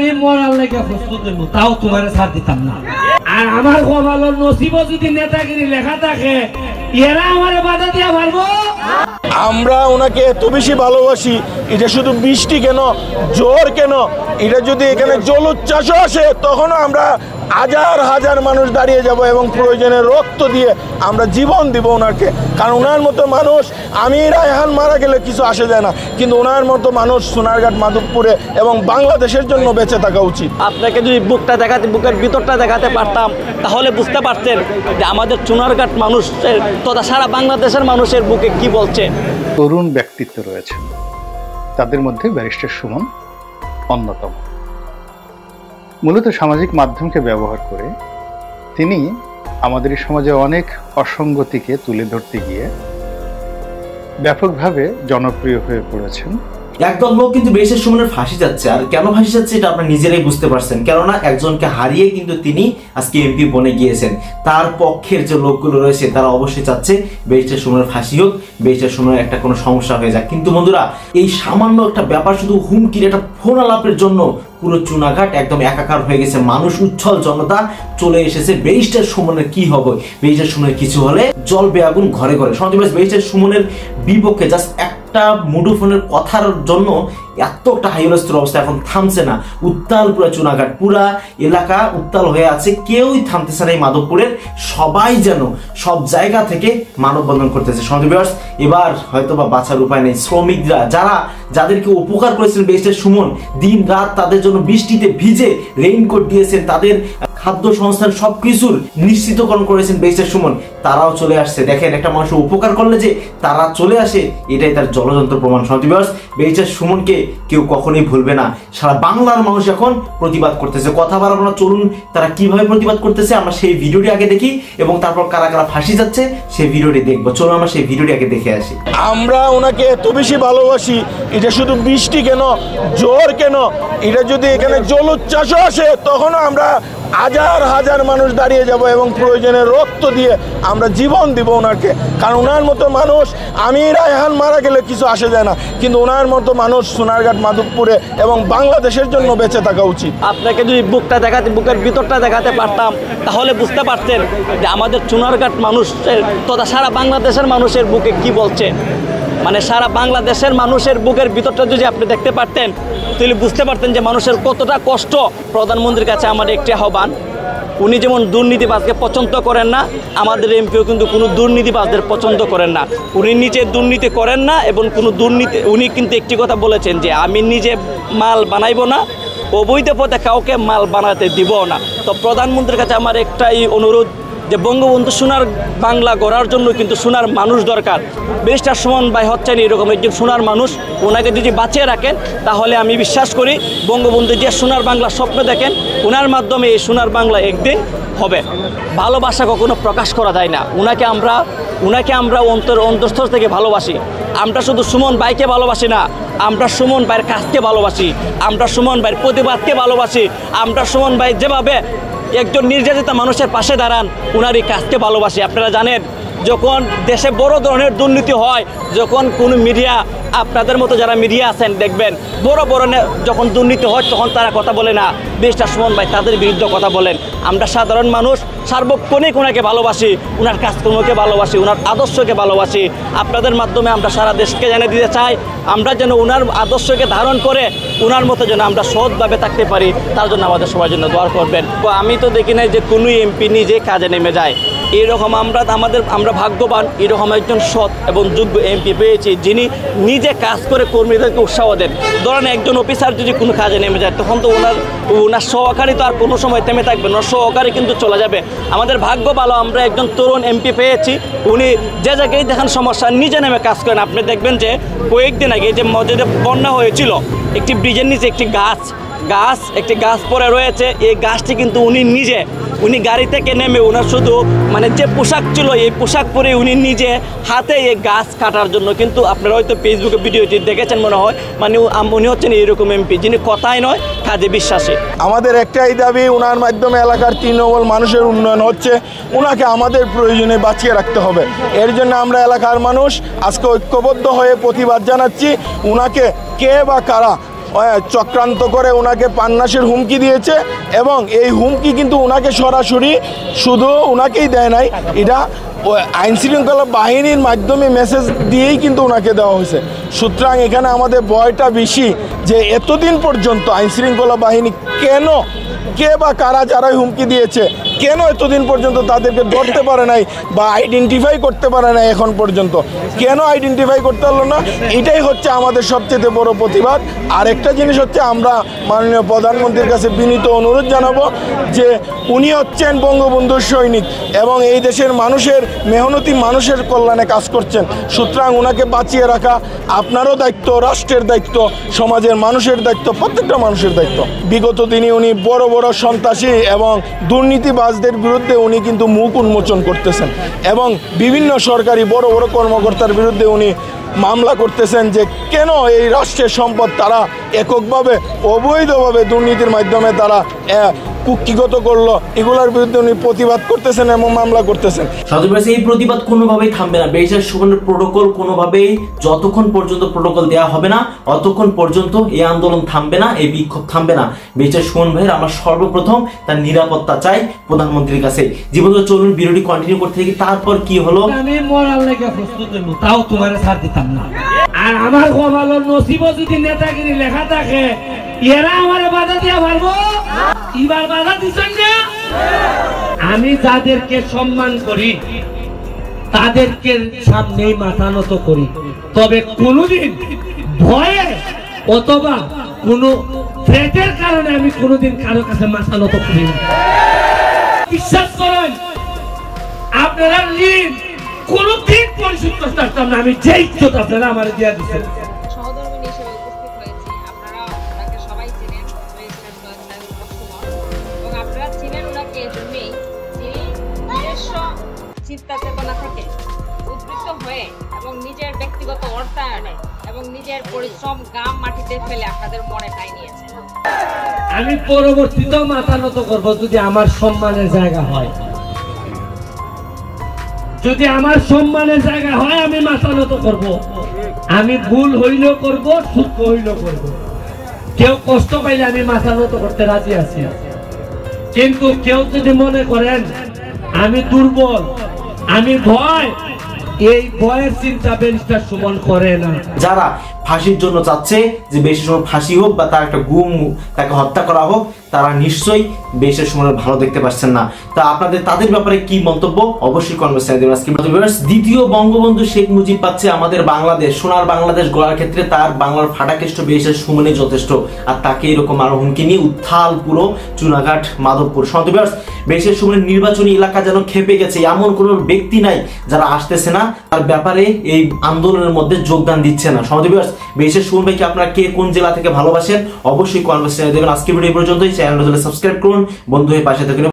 আমি মরার লেগে প্রস্তুত হইব, তাও তোমার ছাড় দিতাম না। আর আমার কপালের নসিব যদি নেতাগিরি লেখা থাকে, এরা আমার বাধা দিয়া পারবো? আমরা ওনাকে এত বেশি ভালোবাসি, এটা শুধু বৃষ্টি কেন, জ্বর কেন, এটা যদি এখানে জলোচ্ছ্বাসও আসে তখনও আমরা হাজার হাজার মানুষ দাঁড়িয়ে যাব এবং প্রয়োজনে রক্ত দিয়ে আমরা জীবন দিব ওনাকে। কারণ ওনার মতো মানুষ, আমি রায়হান মারা গেলে কিছু আসে যায় না, কিন্তু ওনার মতো মানুষ সোনারঘাট, মাধবপুরে এবং বাংলাদেশের জন্য বেঁচে থাকা উচিত। আপনাকে যদি বুকটা দেখাতে, বুকের ভিতরটা দেখাতে পারতাম, তাহলে বুঝতে পারতেন যে আমাদের সোনারঘাট মানুষের তথা সারা বাংলাদেশের মানুষের বুকে কি বলছে। তরুণ ব্যক্তিত্ব রয়েছেন, তাদের মধ্যে ব্যারিস্টার সুমন অন্যতম। মূলত সামাজিক মাধ্যমকে ব্যবহার করে তিনি আমাদের সমাজে অনেক অসঙ্গতিকে তুলে ধরতে গিয়ে ব্যাপকভাবে জনপ্রিয় হয়ে পড়েছেন। একদল লোক কিন্তু ব্যারিস্টার সুমনের ফাঁসি যাচ্ছে, আর কেন ফাঁসি যাচ্ছে এটা আপনারা নিজেরাই বুঝতে পারছেন। কেননা একজনকে হারিয়ে কিন্তু তিনি আজকে এমপি বনে গিয়েছেন। তার পক্ষের যে লোকগুলো রয়েছে তারা অবশ্যই চাচ্ছে ব্যারিস্টার সুমনের ফাঁসি হোক, ব্যারিস্টার সুমনের একটা কোনো সমস্যা হয়ে যাক। কিন্তু বন্ধুরা, এই সামান্য একটা ব্যাপার, শুধু হুমকির একটা ফোন আলাপের জন্য পুরো চুনাঘাট একদম একাকার হয়ে গেছে। মানুষ, উচ্ছল জনতা চলে এসেছে ব্যারিস্টার সুমনের কি হবে, ব্যারিস্টার সুমনের কিছু হলে জ্বলবে আগুন ঘরে ঘরে। ব্যারিস্টার সুমনের বিপক্ষে জাস্ট একটা মুঠোফোনের কথার জন্য এত একটা হাইলস্তর অবস্থা এখন থামছে না। উত্তাল পুরো চুনাঘাট, পুরা এলাকা উত্তাল হয়ে আছে, কেউই থামতেছে না। এই মাধবপুরের সবাই যেন সব জায়গা থেকে মানববন্ধন করতেছে। এবার হয়তো বা বাঁচার উপায় নেই। শ্রমিকরা যাদেরকে উপকার করেছিলেন ব্যারিস্টার সুমন, দিন রাত তাদের জন্য বৃষ্টিতে ভিজে রেইনকোট দিয়েছেন, তাদের খাদ্য সংস্থান সবকিছুর নিশ্চিতকরণ করেছেন ব্যারিস্টার সুমন, তারাও চলে আসছে। দেখেন, একটা মানুষের উপকার করলে যে তারা চলে আসে, এটাই তার জলযন্ত্র প্রমাণ। ব্যারিস্টার সুমনকে কেউ কখনোই ভুলবে না। সারা বাংলার মানুষ এখন প্রতিবাদ করতেছে। কথা বাড়াবো না, চলুন তারা কিভাবে প্রতিবাদ করতেছে আমরা সেই ভিডিওটি আগে দেখি, এবং তারপর কারা কারা ফাঁসি যাচ্ছে সেই ভিডিওটি দেখবো। চলুন আমরা সেই ভিডিওটি আগে দেখে আসি। আমরা ওনাকে এত বেশি ভালোবাসি, এটা শুধু বৃষ্টি কেন, জ্বর কেন, এটা যদি এখানে জলোচ্ছ্বাসও আসে তখনও আমরা হাজার হাজার মানুষ দাঁড়িয়ে যাব এবং প্রয়োজনে রক্ত দিয়ে আমরা জীবন দিব ওনাকে। কারণ ওনার মতো মানুষ, আমি রায়হান মারা গেলে কিছু আসে যায় না, কিন্তু ওনার মতো মানুষ সোনারঘাট, মাধবপুরে এবং বাংলাদেশের জন্য বেঁচে থাকা উচিত। আপনাকে যদি বুকটা দেখাতে, বুকের ভিতরটা দেখাতে পারতাম, তাহলে বুঝতে পারতেন যে আমাদের সোনারঘাট মানুষের তথা সারা বাংলাদেশের মানুষের বুকে কি বলছে। মানে সারা বাংলাদেশের মানুষের বুকের ভিতরটা যদি আপনি দেখতে পারতেন, তাহলে বুঝতে পারতেন যে মানুষের কতটা কষ্ট। প্রধানমন্ত্রীর কাছে আমার একটি আহ্বান, উনি যেমন দুর্নীতিবাজকে পছন্দ করেন না, আমাদের এমপিও কিন্তু কোনো দুর্নীতিবাজদের পছন্দ করেন না। উনি নিজে দুর্নীতি করেন না, এবং কোনো দুর্নীতি, উনি কিন্তু একটি কথা বলেছেন যে আমি নিজে মাল বানাইব না, অবৈধ পথে কাউকে মাল বানাতে দিব না। তো প্রধানমন্ত্রীর কাছে আমার একটাই অনুরোধ, যে বঙ্গবন্ধু সোনার বাংলা গড়ার জন্য কিন্তু সোনার মানুষ দরকার। ব্যারিস্টার সুমন ভাই হচ্ছেন এরকম একজন সোনার মানুষ। ওনাকে যদি বাঁচিয়ে রাখেন, তাহলে আমি বিশ্বাস করি বঙ্গবন্ধু যে সোনার বাংলা স্বপ্ন দেখেন, ওনার মাধ্যমে এই সোনার বাংলা একদিন হবে। ভালোবাসা কখনো প্রকাশ করা যায় না। উনাকে আমরা অন্তঃস্থল থেকে ভালোবাসি। আমরা শুধু সুমন ভাইকে ভালোবাসি না, আমরা সুমন ভাইয়ের কাজকে ভালোবাসি, আমরা সুমন ভাইয়ের প্রতিবাদকে ভালোবাসি, আমরা সুমন ভাই যেভাবে একজন নির্যাতিত মানুষের পাশে দাঁড়ান, ওনার এই কাজকে ভালোবাসি। আপনারা জানেন, যখন দেশে বড় ধরনের দুর্নীতি হয়, যখন কোনো মিডিয়া, আপনাদের মতো যারা মিডিয়া আছেন দেখবেন, বড় যখন দুর্নীতি হয় তখন তারা কথা বলে না, ব্যারিস্টার সুমন ভাই তাদের বিরুদ্ধে কথা বলেন। আমরা সাধারণ মানুষ সার্বক্ষণিক ওনাকে ভালোবাসি, ওনার কাজকর্মকে ভালোবাসি, ওনার আদর্শকে ভালোবাসি। আপনাদের মাধ্যমে আমরা সারা দেশকে জানিয়ে দিতে চাই, আমরা যেন ওনার আদর্শকে ধারণ করে ওনার মতো যেন আমরা সৎভাবে থাকতে পারি, তার জন্য আমাদের সবার জন্য দোয়া করবেন। আমি তো দেখি নাই যে কোনো এমপি নিজে কাজে নেমে যায়। এরকম আমরা ভাগ্যবান, এরকম একজন সৎ এবং যোগ্য এমপি পেয়েছি, যিনি নিজে কাজ করে কর্মীদেরকে উৎসাহ দেন। ধরেন একজন অফিসার যদি কোনো কাজে নেমে যায়, তখন তো ওনার সহকারী তো আর কোনো সময় থেমে থাকবে না, সহকারী কিন্তু চলে যাবে। আমাদের ভাগ্য ভালো, আমরা একজন তরুণ এমপি পেয়েছি, উনি যে জায়গায় দেখেন সমস্যা নিজে নেমে কাজ করেন। আপনি দেখবেন যে কয়েকদিন আগে যে মসজিদে বন্যা হয়েছিল, একটি ব্রিজের নিচে একটি গাছ পড়ে রয়েছে, এই গাছটি কিন্তু উনি গাড়ি থেকে নেমে ওনার শুধু মানে যে পোশাক ছিল, এই পোশাক পরে উনি নিজে হাতে এই গাছ কাটার জন্য, কিন্তু আপনারা হয়তো ফেসবুকে ভিডিওটি দেখেছেন মনে হয়, মানে উনি হচ্ছেন এরকম এমপি যিনি কথাই নয় কাজে বিশ্বাসী। আমাদের একটাই দাবি, ওনার মাধ্যমে এলাকার তৃণমূল মানুষের উন্নয়ন হচ্ছে, ওনাকে আমাদের প্রয়োজনে বাঁচিয়ে রাখতে হবে। এর জন্য আমরা এলাকার মানুষ আজকে ঐক্যবদ্ধ হয়ে প্রতিবাদ জানাচ্ছি। ওনাকে কে বা কারা চক্রান্ত করে ওনাকে প্রাণনাশের হুমকি দিয়েছে এবং এই হুমকি কিন্তু ওনাকে সরাসরি শুধু ওনাকেই দেয় নাই, এটা আইনশৃঙ্খলা বাহিনীর মাধ্যমে মেসেজ দিয়েই কিন্তু ওনাকে দেওয়া হয়েছে। সুতরাং এখানে আমাদের ভয়টা বেশি যে এতদিন পর্যন্ত আইনশৃঙ্খলা বাহিনী কেন, কে বা কারা যারা হুমকি দিয়েছে, কেন এতদিন পর্যন্ত তাদেরকে ধরতে পারে নাই বা আইডেন্টিফাই করতে পারে নাই, এখন পর্যন্ত কেন আইডেন্টিফাই করতে পারলো না, এটাই হচ্ছে আমাদের সবচেয়ে বড় প্রতিবাদ। আরেকটা জিনিস হচ্ছে আমরা মাননীয় প্রধানমন্ত্রীর কাছে বিনীত অনুরোধ জানাবো যে উনি হচ্ছেন বঙ্গবন্ধুর সৈনিক এবং এই দেশের মানুষের মেহনতি মানুষের কল্যাণে কাজ করছেন। সুতরাং ওনাকে বাঁচিয়ে রাখা আপনারও দায়িত্ব, রাষ্ট্রের দায়িত্ব, সমাজের মানুষের দায়িত্ব, প্রত্যেকটা মানুষের দায়িত্ব। বিগত দিনে উনি বড় বড় সন্ত্রাসী এবং দুর্নীতিবাজদের বিরুদ্ধে উনি কিন্তু মুখ উন্মোচন করতেছেন এবং বিভিন্ন সরকারি বড় বড় কর্মকর্তার বিরুদ্ধে উনি মামলা করতেছেন যে কেন এই রাষ্ট্রের সম্পদ তারা এককভাবে অবৈধভাবে দুর্নীতির মাধ্যমে তারা কুক্ষিগত করলো, এগুলোর বিরুদ্ধে উনি প্রতিবাদ করতেছেন এবং মামলা করতেছেন। এই প্রতিবাদ কোনোভাবেই থামবে না। ব্যারিস্টার সুমনের প্রোটোকল কোনোভাবেই, যতক্ষণ পর্যন্ত প্রোটোকল দেওয়া হবে না অতক্ষণ পর্যন্ত এই আন্দোলন থামবে না, এই বিক্ষোভ থামবে না। ব্যারিস্টার সুমন ভাইয়ের আমরা সর্বপ্রথম তার নিরাপত্তা চাই প্রধানমন্ত্রীর কাছে। জীবন চলুন ভিডিওটি কন্টিনিউ করতে থাকি। তারপর কি হলো, আমি মরার লেগে প্রস্তুত হইব, তাও তোমার ছাড় দিতাম না। আর আমার কপালো নসিব যদি নেতাগিরি লেখা থাকে, এরা আমার বাধা দিয়া পারবো, এবার বাধা দিচ্ছেন না। আমি যাদেরকে সম্মান করি তাদেরকে সামনেই মাথা নত করি, তবে কোনোদিন ভয়ে অথবা কোনো থ্রেটের কারণে আমি কোনোদিন কারো কাছে মাথা নত করি না। বিশ্বাস করেন আপনারা কোনোদিন পরিশুদ্ধ করতাম না, আমি যে ইজ্জত আপনারা আমার দিয়া দিচ্ছেন। সহধর্মিনী হিসেবে উপস্থিত হয়েছি। আপনারা ওনাকে সবাই চিনেন এবং আপনারা চিনেন ওনাকে এজন্যই যিনি নিজস্ব চিন্তা চেতনা থেকে উদ্বৃত্ত হয়ে এবং নিজের ব্যক্তিগত অর্থায়নে এবং নিজের পরিশ্রম গাম মাটিতে ফেলে আপনাদের মনে ঠাঁই নিয়েছেন। আমি পরবর্তীতেও মাথা নত করবো যদি আমার সম্মানের জায়গা হয়, যদি আমার সম্মানের জায়গা হয় আমি মাথা নত করব। আমি ভুল হইলেও করব, সূক্ষ্ম হইলেও করব। কেউ কষ্ট পাইলে আমি মাথা নত করতে রাজি আছি, কিন্তু কেউ যদি মনে করেন আমি দুর্বল, আমি ভয়, এই ভয়ের চিন্তা ব্যারিস্টার সুমন করে না। যারা ফাঁসির জন্য চাচ্ছে যে ব্যারিস্টার সুমন ফাঁসি হোক বা তার একটা গুম, তাকে হত্যা করা হোক, তারা নিশ্চয়ই ব্যারিস্টার সুমনের ভালো দেখতে পাচ্ছেন না। তা আপনাদের তাদের ব্যাপারে কি মন্তব্য অবশ্যই কমেন্টে জানিয়ে দেবেন। দ্বিতীয় বঙ্গবন্ধু শেখ মুজিব পাচ্ছে আমাদের বাংলাদেশ, সোনার বাংলাদেশ গড়ার ক্ষেত্রে তার বাংলার ফাটাকেষ্ট ব্যারিস্টার সুমনই যথেষ্ট, আর তাকে এরকম আরো হুমকি নিয়ে উত্থাল পুরো চুনাঘাট মাধবপুর। ব্যারিস্টার সুমনের নির্বাচনী এলাকা যেন খেপে গেছে, এমন কোনো ব্যক্তি নাই যারা আসতেছে না তার ব্যাপারে এই আন্দোলনের মধ্যে যোগদান দিচ্ছে না। ব্যারিস্টার সুমন ভাইকে আপনারা কে কোন জেলা থেকে ভালোবাসেন অবশ্যই কমেন্টে জানিয়ে দেবেন। আজকে ভিডিও পর্যন্তই। চ্যানেলটা সাবস্ক্রাইব করুন, বন্ধু হয়ে পাশে থাকুন।